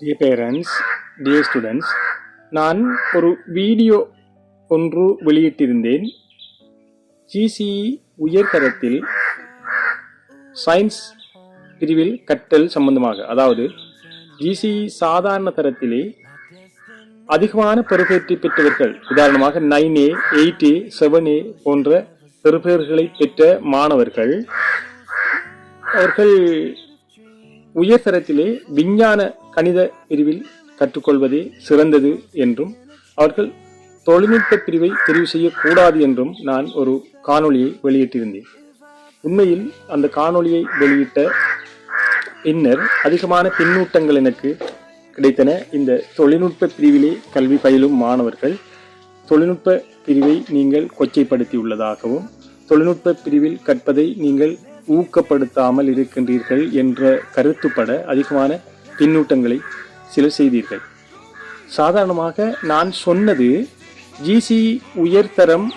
Dear parents, dear students, நான் ஒரு video ஒன்று வெளியிட்டிருந்தேன். GCE உயர்தரத்தில் சயின்ஸ் பிரிவில் கற்றல் சம்பந்தமாக, அதாவது GCE சாதாரண தரத்திலே அதிகமான பெறுபேற்றை பெற்றவர்கள், உதாரணமாக 9A, 8A, 7A போன்ற பெறுபேறுகளை பெற்ற மாணவர்கள் அவர்கள் உயர்தரத்திலே விஞ்ஞான கணித பிரிவில் கற்றுக்கொள்வதே சிறந்தது என்றும் அவர்கள் தொழில்நுட்ப பிரிவை தெரிவு செய்யக்கூடாது என்றும் நான் ஒரு காணொளியை வெளியிட்டிருந்தேன். உண்மையில் அந்த காணொளியை வெளியிட்ட பின்னர் அதிகமான பின்னூட்டங்கள் எனக்கு கிடைத்தன. இந்த தொழில்நுட்ப பிரிவிலே கல்வி பயிலும் மாணவர்கள் தொழில்நுட்ப பிரிவை நீங்கள் கொச்சைப்படுத்தியுள்ளதாகவும் தொழில்நுட்ப பிரிவில் கற்பதை நீங்கள் ஊக்கப்படுத்தாமல் இருக்கின்றீர்கள் என்ற கருத்துப்பட அதிகமான பின்னூட்டங்களை சிலர் செய்தீர்கள். சாதாரணமாக நான் சொன்னது GCE உயர்தரம்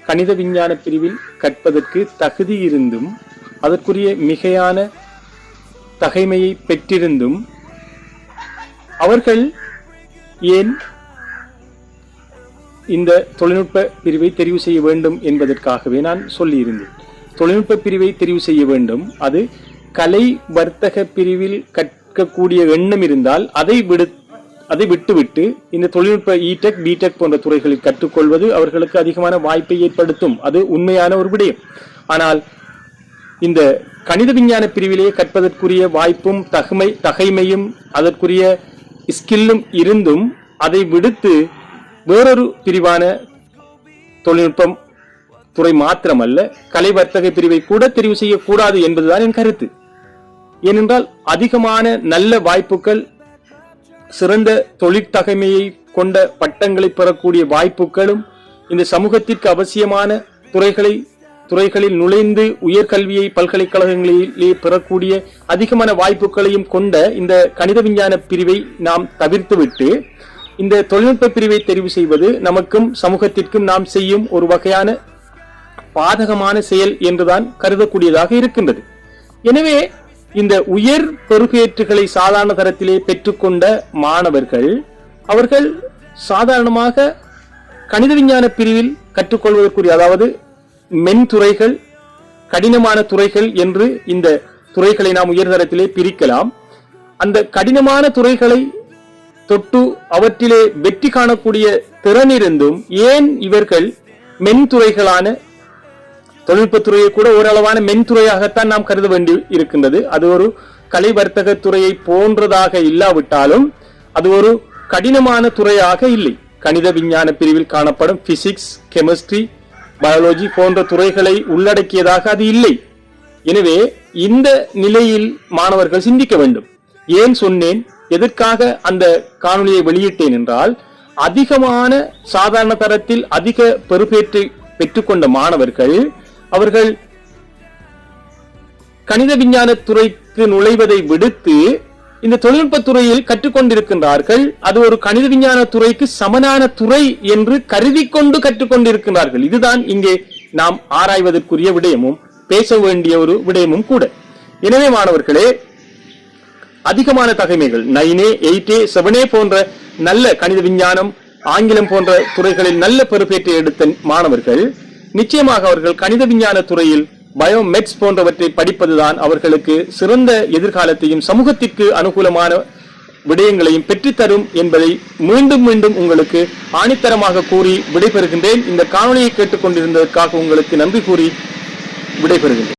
கணித விஞ்ஞான பிரிவில் கற்பதற்கு தகுதி இருந்தும் அதற்குரிய மிகையான தகைமையை பெற்றிருந்தும் அவர்கள் ஏன் இந்த தொழில்நுட்ப பிரிவை தெரிவு செய்ய வேண்டும் என்பதற்காகவே நான் சொல்லியிருந்தேன். தொழில்நுட்ப பிரிவை தெரிவு செய்ய வேண்டும், அது கலை வர்த்தக பிரிவில் கற்கக்கூடிய எண்ணம் இருந்தால் அதை விட்டுவிட்டு இந்த தொழில்நுட்ப E.Tech, B.Tech போன்ற துறைகளில் கற்றுக்கொள்வது அவர்களுக்கு அதிகமான வாய்ப்பை ஏற்படுத்தும். அது உண்மையான ஒரு விடயம். ஆனால் இந்த கணித விஞ்ஞான பிரிவிலே கற்பதற்குரிய வாய்ப்பும் தகைமையும் அதற்குரிய ஸ்கில்லும் இருந்தும் அதை விடுத்து வேறொரு பிரிவான தொழில்நுட்பம் துறை மாத்திரமல்ல, கலை வர்த்தக பிரிவை கூட தெரிவு செய்யக்கூடாது என்பதுதான் என் கருத்து. ஏனென்றால் அதிகமான நல்ல வாய்ப்புகள், சிறந்த தொழிற்தகைமையை கொண்ட பட்டங்களை பெறக்கூடிய வாய்ப்புகளும் இந்த சமூகத்திற்கு அவசியமான துறைகளில் நுழைந்து உயர்கல்வியை பல்கலைக்கழகங்களிலே பெறக்கூடிய அதிகமான வாய்ப்புகளையும் கொண்ட இந்த கணித விஞ்ஞான பிரிவை நாம் தவிர்த்துவிட்டு இந்த தொழில்நுட்ப பிரிவை தெரிவு செய்வது நமக்கும் சமூகத்திற்கும் நாம் செய்யும் ஒரு வகையான பாதகமான செயல் என்றுதான் கருதக்கூடியதாக இருக்கின்றது. எனவே இந்த உயர் பொறுப்பேற்றுகளை சாதாரண தரத்திலே பெற்றுக்கொண்ட மாணவர்கள் அவர்கள் சாதாரணமாக கணித விஞ்ஞான பிரிவில் கற்றுக்கொள்வதற்குரிய, அதாவது மென்துறைகள், கடினமான துறைகள் என்று இந்த துறைகளை நாம் உயர்தரத்திலே பிரிக்கலாம். அந்த கடினமான துறைகளை தொட்டு அவற்றிலே வெற்றி காணக்கூடிய திறனிருந்தும் ஏன் இவர்கள் மென்துறைகளான தொழில்நுட்பத்துறையை கூட ஓரளவான மென்துறையாகத்தான் நாம் கருத வேண்டி இருக்கின்றது. அது ஒரு கலை வர்த்தக துறையை போன்றதாக இல்லாவிட்டாலும் அது ஒரு கடினமான துறையாக இல்லை. கணித விஞ்ஞான பிரிவில் காணப்படும் பிசிக்ஸ், கெமிஸ்ட்ரி, பயாலஜி போன்ற துறைகளை உள்ளடக்கியதாக அது இல்லை. எனவே இந்த நிலையில் மாணவர்கள் சிந்திக்க வேண்டும். ஏன் சொன்னேன், எதற்காக அந்த காணொலியை வெளியிட்டேன் என்றால், அதிகமான சாதாரண தரத்தில் அதிக பெறுபேற்றை பெற்றுக்கொண்ட மாணவர்கள் அவர்கள் கணித விஞ்ஞான துறைக்கு நுழைவதை விடுத்து இந்த தொழில்நுட்ப துறையில் கற்றுக்கொண்டிருக்கின்றார்கள். அது ஒரு கணித விஞ்ஞான துறைக்கு சமனான துறை என்று கருதி கொண்டு கற்றுக்கொண்டிருக்கிறார்கள். இதுதான் இங்கே நாம் ஆராய்வதற்குரிய விடயமும் பேச வேண்டிய ஒரு விடயமும் கூட. எனவே மாணவர்களே, அதிகமான தகைமைகள் 9A, 8A, 7A போன்ற நல்ல கணித விஞ்ஞானம், ஆங்கிலம் போன்ற துறைகளில் நல்ல பெறுபேற்றை எடுத்த மாணவர்கள் நிச்சயமாக அவர்கள் கணித விஞ்ஞான துறையில் பயோமெட்ஸ் போன்றவற்றை படிப்பதுதான் அவர்களுக்கு சிறந்த எதிர்காலத்தையும் சமூகத்திற்கு அனுகூலமான விடயங்களையும் பெற்றுத்தரும் என்பதை மீண்டும் மீண்டும் உங்களுக்கு ஆணித்தரமாக கூறி விடைபெறுகின்றேன். இந்த காணொலியை கேட்டுக்கொண்டிருந்ததற்காக உங்களுக்கு நன்றி கூறி விடைபெறுகின்றேன்.